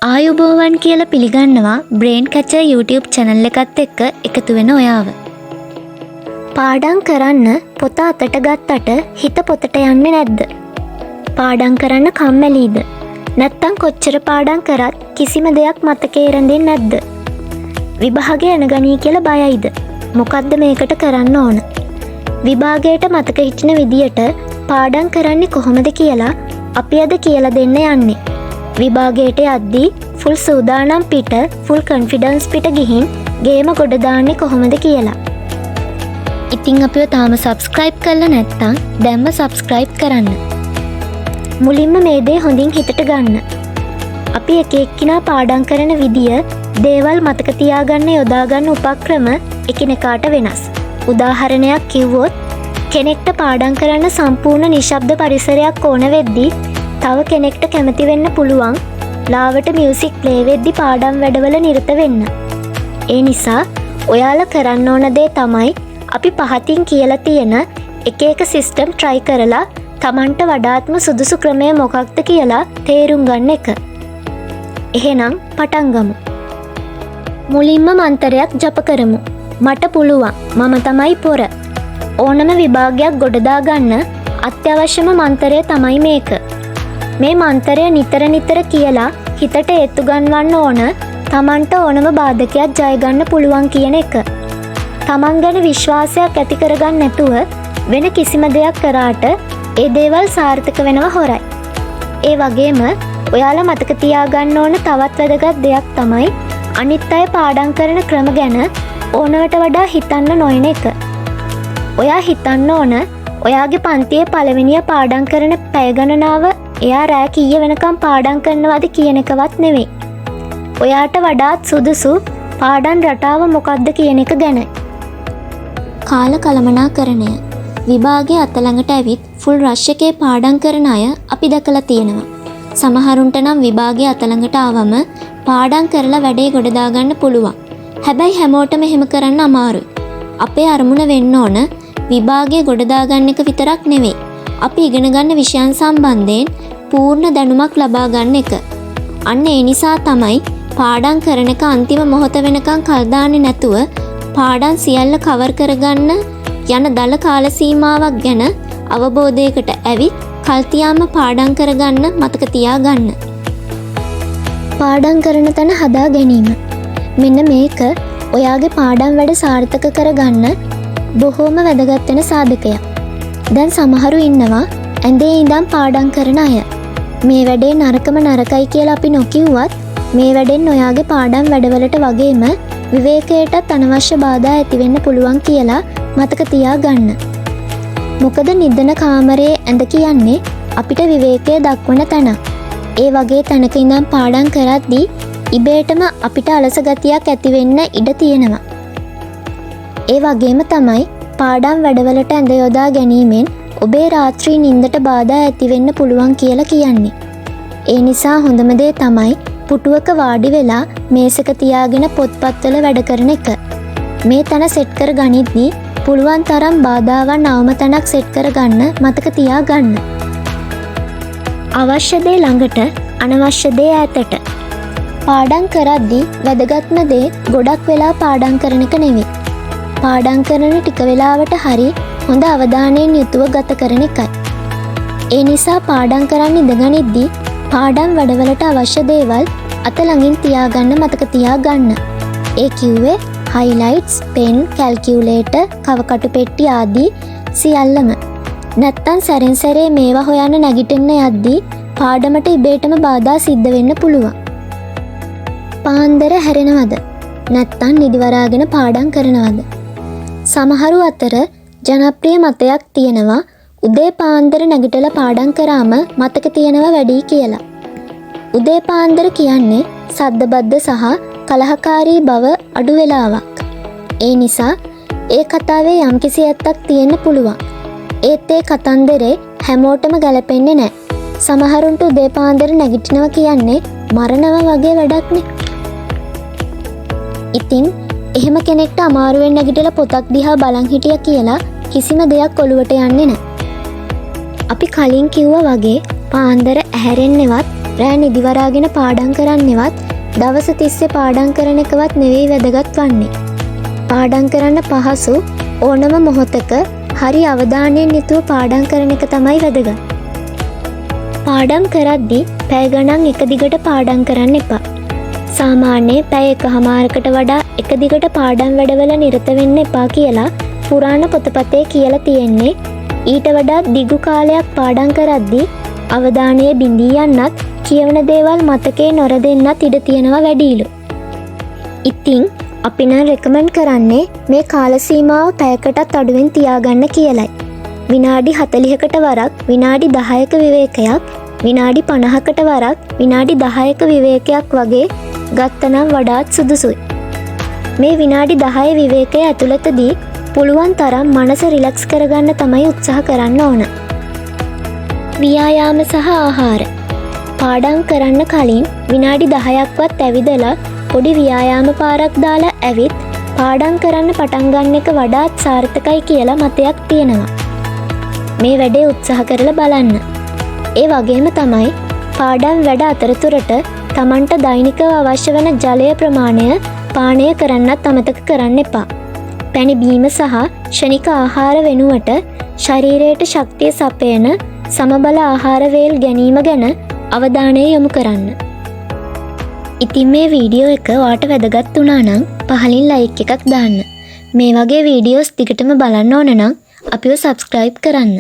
ආයුබෝවන් කියලා පිළිගන්නවා බ්‍රේන් කැචර් YouTube channel එකත් එක්ක එකතු වෙන ඔයාව. පාඩම් කරන්න පොත අතට ගත්තට හිත පොතට යන්නේ නැද්ද? පාඩම් කරන්න කම්මැලිද? නැත්තම් කොච්චර පාඩම් කරත් කිසිම දෙයක් මතකේ රැඳෙන්නේ නැද්ද? විභාගය එන ගනී කියලා බයයිද? මොකද්ද මේකට කරන්න ඕන? විභාගයට මතක හිටින විදියට පාඩම් කරන්නේ කොහොමද කියලා අපි අද කියලා දෙන්න යන්නේ. විභාගයට යද්දී ෆුල් සූදානම් පිට ෆුල් කොන්ෆිඩන්ස් පිට ගිහින් ගේම ගොඩ දාන්නේ කොහොමද කියලා. ඉතින් අපිව තාම සබ්ස්ක්‍රයිබ් කරලා නැත්නම් දැන්ම සබ්ස්ක්‍රයිබ් කරන්න. මුලින්ම මේ දේ හොඳින් හිතට ගන්න. අපි එක එක්කිනා පාඩම් කරන විදිය, දේවල් මතක තියාගන්න යොදා ගන්න උපක්‍රම එකිනෙකාට වෙනස්. උදාහරණයක් කිව්වොත් කෙනෙක්ට පාඩම් කරන්න සම්පූර්ණ නිශ්ශබ්ද පරිසරයක් ඕන වෙද්දී තව කෙනෙක්ට කැමති වෙන්න පුළුවන් ලාවට මියුසික් ප්ලේ වෙද්දි පාඩම් වැඩවල නිරත වෙන්න. ඒ නිසා ඔයාලා කරන්න ඕන දේ තමයි අපි පහතින් කියලා තියෙන එක එක සිස්ටම් try කරලා Tamanට වඩාත්ම සුදුසු ක්‍රමය මොකක්ද කියලා තේරුම් ගන්න එක. එහෙනම් පටන් ගමු. මුලින්ම මන්තරයක් ජප කරමු. මට පුළුවන්. මම තමයි පොර. ඕනම විභාගයක් ගොඩ දාගන්න අත්‍යවශ්‍යම මන්තරය තමයි මේක. මේ මන්තරය නිතර නිතර කියලා හිතට ඒත්තු ගන්වන්න ඕන Tamanට ඕනම බාධකයක් ජය ගන්න පුළුවන් කියන එක. Taman ගැන විශ්වාසයක් ඇති කරගන්න නැතුව වෙන කිසිම දෙයක් කරාට ඒ දේවල් සාර්ථක වෙනව හොරයි. ඒ වගේම ඔයාලා මතක තියාගන්න ඕන තවත් වැදගත් දෙයක් තමයි අනිත් අය පාඩම් කරන ක්‍රම ගැන ඕනවට වඩා හිතන්න නොයන එක. ඔයා හිතන්න ඕන ඔයාගේ පන්තියේ පළවෙනිය පාඩම් කරන පැය ගණනාව එයා රෑ කීය වෙනකම් පාඩම් කරනවද කියන එකවත් නෙවෙයි. ඔයාට වඩාත් සුදුසු පාඩම් රටාව මොකක්ද කියන එක ගැනයි. කාල කළමනාකරණය. විභාගයේ අත ළඟට ඇවිත් ෆුල් රෂ් එකේ පාඩම් කරන අය අපි දැකලා තියෙනවා. සමහරුන්ට නම් විභාගයේ අත ළඟට ආවම පාඩම් කරලා වැඩේ ගොඩ දාගන්න පුළුවන්. හැබැයි හැමෝටම එහෙම කරන්න අමාරුයි. අපේ අරමුණ වෙන්න ඕන විභාගයේ ගොඩ දාගන්න එක විතරක් නෙවෙයි. අපි ඉගෙන ගන්න විෂයන් සම්බන්ධයෙන් පූර්ණ දැනුමක් ලබා ගන්න එක. අන්න ඒ නිසා තමයි පාඩම් කරන එක අන්තිම මොහොත වෙනකන් කල් දාන්නේ නැතුව පාඩම් සියල්ල කවර් කරගන්න යන දල කාල සීමාවක් ගැන අවබෝධයකට ඇවිත් කල් තියාම පාඩම් කරගන්න මතක තියාගන්න. පාඩම් කරන තැන හදා ගැනීම. මෙන්න මේක ඔයාගේ පාඩම් වැඩ සාර්ථක කරගන්න බොහෝම වැදගත් වෙන සාධකයක්. දැන් සමහරු ඉන්නවා ඇඳේ ඉඳන් පාඩම් කරන අය. මේ වැඩේ නරකම නරකයි කියලා අපි නොකියුවත් මේ වැඩෙන් ඔයාගේ පාඩම් වැඩවලට වගේම විවේකයටත් අනවශ්‍ය බාධා ඇති වෙන්න පුළුවන් කියලා මතක තියාගන්න. මොකද නිදන කාමරයේ ඇඳ කියන්නේ අපිට විවේකය දක්වන තැනක්. ඒ වගේ තැනක ඉඳන් පාඩම් කරද්දී ඉබේටම අපිට අලස ගතියක් ඇති වෙන්න ඉඩ තියෙනවා. ඒ වගේම තමයි පාඩම් වැඩවලට ඇඳ යොදා ගැනීමෙන් ඔබේ රාත්‍රී නින්දට බාධා ඇති වෙන්න පුළුවන් කියලා කියන්නේ. ඒ නිසා හොඳම දේ තමයි පුටුවක වාඩි වෙලා මේසක තියාගෙන පොත්පත්වල වැඩ කරන එක. මේ තැන සෙට් කර ගනිද්දී පුළුවන් තරම් බාධාවන් අවම තැනක් සෙට් කරගන්න මතක තියාගන්න. අවශ්‍ය දේ ළඟට, අනවශ්‍ය දේ ඈතට. පාඩම් කරද්දී වැදගත්ම දේ ගොඩක් වෙලා පාඩම් කරන එක නෙවෙයි. පාඩම් කරන ටික වෙලාවට හරි හොඳ අවධානයෙන් යුතුව ගත කරන එකයි. ඒ නිසා පාඩම් කරන්න ඉඳගනිද්දී පාඩම් වැඩවලට අවශ්‍ය දේවල් අත ළඟින් තියාගන්න මතක තියාගන්න. ඒ කිව්වේ highlights, pen, calculator, කවකටු පෙට්ටි ආදී සියල්ලම. නැත්තම් සැරින් සැරේ මේවා හොයන්න නැගිටින්න යද්දී පාඩමට ඉබේටම බාධා සිද්ධ වෙන්න පුළුවන්. පාන්දර හැරෙනවද? නැත්තම් නිදිවරාගෙන පාඩම් කරනවද? සමහරු අතර ජනප්‍රිය මතයක් තියෙනවා උදේ පාන්දර නැගිටලා පාඩම් කරාම මතක තියෙනවා වැඩි කියලා. උදේ පාන්දර කියන්නේ සද්දබද්ද සහ කලහකාරී බව අඩු වෙලාවක්. ඒ නිසා ඒ කතාවේ යම්කිසි ඇත්තක් තියෙන්න පුළුවන්. ඒත් ඒ කතන්දරේ හැමෝටම ගැලපෙන්නේ නැහැ. සමහරුන්ට උදේ පාන්දර නැගිටිනවා කියන්නේ මරණව වගේ වැඩක්නේ. ඉතින් එහෙම කෙනෙක්ට අමාරුවෙන් නැගිටලා පොතක් දිහා බලන් හිටියා කියලා කිසිම දෙයක් ඔලුවට යන්නේ නැහැ. අපි කලින් කිව්වා වගේ පාන්දර ඇහැරෙන්නවත් රෑ නිදිවරාගෙන පාඩම් කරන්නෙවත් දවස තිස්සේ පාඩම් කරන එකවත් නෙවෙයි වැදගත් වන්නේ. පාඩම් කරන්න පහසු ඕනම මොහොතක හරි අවධානයෙන් යුතුව පාඩම් කරන එක තමයි වැදගත්. පාඩම් කරද්දී පැය ගණන් එක දිගට පාඩම් කරන්න එපා. සාමාන්‍යයෙන් පැය එකහමාරකට වඩා එක දිගට පාඩම් වැඩවල නිරත වෙන්න එපා කියලා පුරාණ පොතපතේ කියලා තියෙන්නේ. ඊට වඩා දිගු කාලයක් පාඩම් කරද්දී අවධානය බිඳී යන්නත් කියවන දේවල් මතකේ නොරදෙන්නත් ඉඩ තියෙනවා වැඩිලු. ඉතින් අපි නම් රෙකමන්ඩ් කරන්නේ මේ කාල සීමාව පැයකටත් අඩුවෙන් තියාගන්න කියලයි. විනාඩි 40කට වරක් විනාඩි 10ක විවේකයක්, විනාඩි 50කට වරක් විනාඩි 10ක විවේකයක් වගේ ගත්තනම් වඩාත් සුදුසුයි. මේ විනාඩි 10 විවේකය ඇතුළතදී පුළුවන් තරම් මනස රිලැක්ස් කරගන්න තමයි උත්සාහ කරන්න ඕන. ව්‍යායාම සහ ආහාර. පාඩම් කරන්න කලින් විනාඩි 10ක්වත් ඇවිදලා පොඩි ව්‍යායාම පාරක් දාලා ඇවිත් පාඩම් කරන්න පටන් ගන්න එක වඩාත් සාර්ථකයි කියලා මතයක් තියෙනවා. මේ වැඩේ උත්සාහ කරලා බලන්න. ඒ වගේම තමයි පාඩම් වැඩ අතරතුරට තමන්ට දෛනිකව අවශ්‍ය වන ජලය ප්‍රමාණය පානය කරන්නත් අමතක කරන්න එපා. පැණි බීම සහ ක්ෂණික ආහාර වෙනුවට ශරීරයට ශක්තිය සපයන සමබල ආහාර වේල් ගැනීම ගැන අවධානය යොමු කරන්න. ඉතින් මේ වීඩියෝ එක ඔයාට වැදගත් වුණා නම් පහලින් ලයික් එකක් දාන්න. මේ වගේ වීඩියෝස් දිගටම බලන්න ඕන නම් අපිව සබ්ස්ක්‍රයිබ් කරන්න.